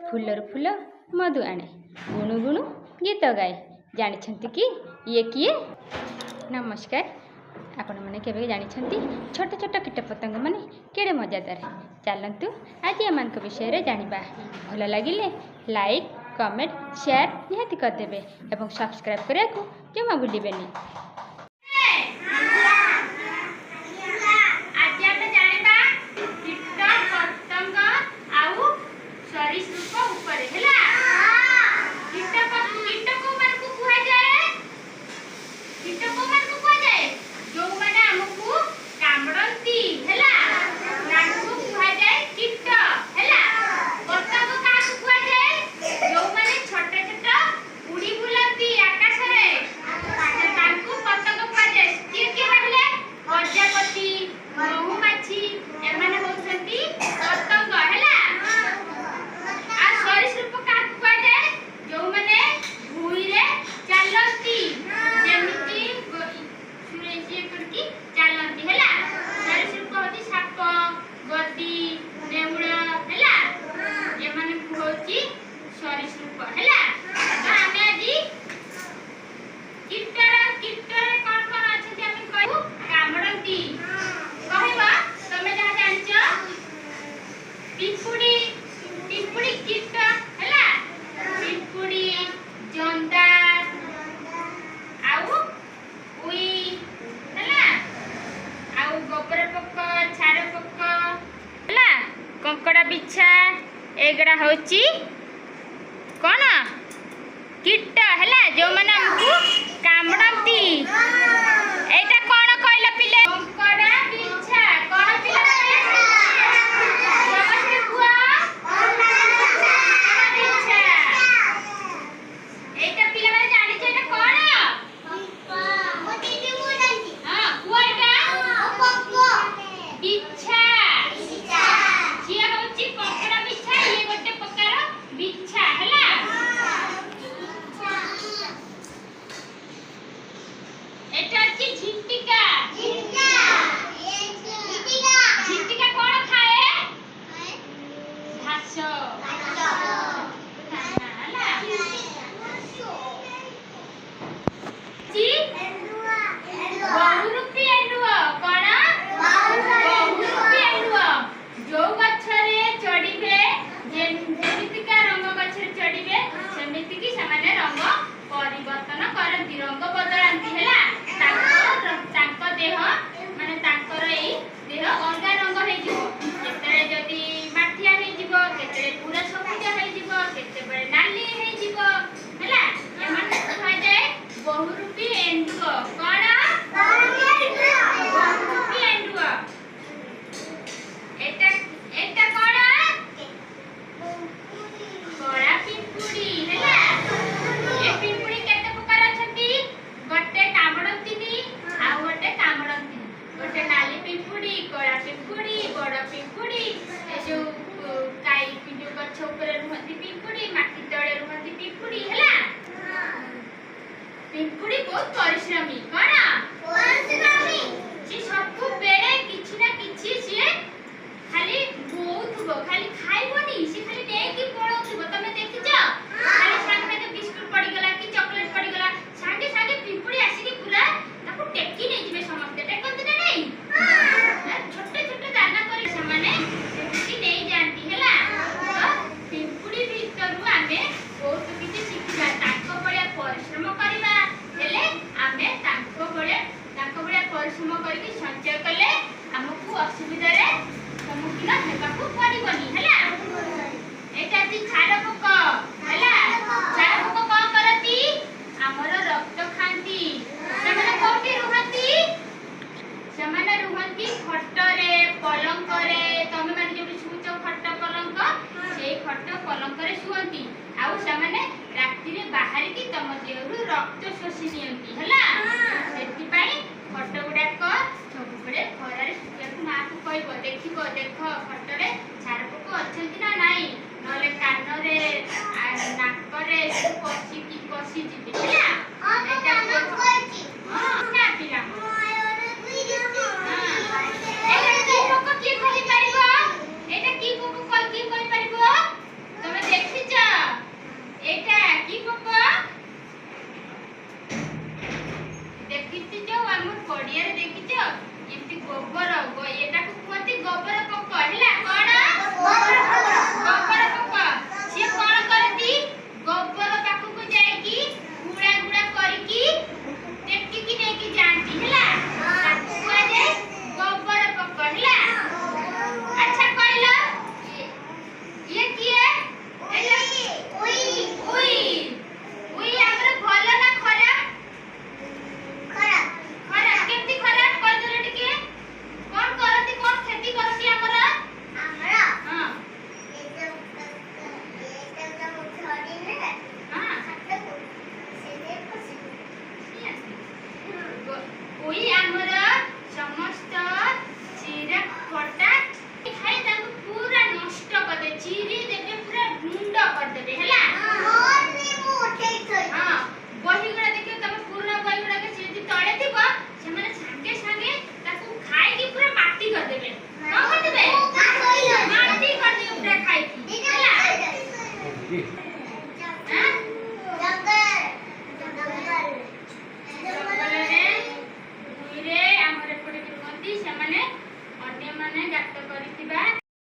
फूलर फूल मधु आणे गुणु गुणु गीत गाए जानी कि ये किए। नमस्कार। आपण मैंने केवे जानी छोट छोट कीट पतंग मैंने केड़े मजादार। चलतु आज एम विषय जानिबा। भल लगे लाइक कमेंट शेयर निहाती करदेवे और सब्सक्राइब करने को जमा भूलें। कंकड़ा बिछा एगड़ा होची कौन कीट है जो मैंने हमको कामड़ती। एटा कौन कहला पिले कंकड़ा बिछा कौन पिले समझे कुआ बिछा। एटा पिले माने जानि छै एटा कौन मो दीदी मो जानती। हां कुआ एटा पप्पो बिछा कंकड़ा बिछा ये गोटे प्रकार बिछा है। एटा अछि झिंटिका झिंटिका कौन खाए घास बहुरूपी एंडुआ कौन बहुरूपी एंडुआ जो गछरे चढ़िबे जेमितिका रंग गछरे चढ़िबे सेमिति कि सामान्य रंग परिवर्तन करती रंग बदलांती हैला। तांको देह माने तांकर एई देह अलगा रंग हे जिवो। केतरे जदी माठिया हे जिवो केतरे पूरा सबुज हे जिवो केते बळे नाली हे जिवो हैला। एमन कहै जाय बहुरूपी एंडुआ कोन बहुरूपी एंडुआ। एटा एटा कोन कळा पिंपुड़ी हैला। ए पिंपुड़ी केते प्रकार अछंती गोटे कामड़ंतीनी आ गोटे कामड़ंती गोटे नाली पिंपुड़ी कळा पिंपुड़ी बड़ पिंपुड़ी ए जो काई पिंजु गछ ऊपर रहती पिंपुड़ी माटी तळे रहती पिंपुड़ी हैला। पिंपुड़ी बहुत परिश्रमी कोन परिश्रमी जे सब बेले किछि ना किछि से खाली बोउथबो खाली खाइबोनी से खाली नेकी पळौथबो। तमे देखिछ खाली साथे साथे बिस्कुट पड़ी गला कि चॉकलेट पड़ी गला साथे साथे पिंपुड़ी आसी कि पूरा ताको टेकी नै जिवे समस्त टेकंती ना नै छोटे छोटे दाना करी से माने सेठी नै जानती हैला। तो पिंपुड़ी भीतरु आमे बहुत किछि शिखिबा ताको बळे परिश्रम करिबा हेले आमे ताको बळे परिश्रम करके संचय कले हमकु असुविधा रे सम्मुखीन हेबाकू पड़िबनी हैला। एटा ती छाड़ पोक हैला। छाड़ पोक कोन करती हमर रक्त खांती सेमाने कोठी रुहंती सेमाने रुहंती खटरे पलंक रे। तमे माने जोटी सुच खट पलंक सेई खट पलंक रे सुहंती आउ सेमाने रात्रि रे बाहर की तम देहरु रक्त शोषि नियंती हैला। सेति पई खट गुडाक सबुबेले खरारे सुकियाकू माकू कहबो देखिबो देख खटरे छाड़ पोक अछंती ना नाही नले कान रे नाक रे पसी की पसी जिबे।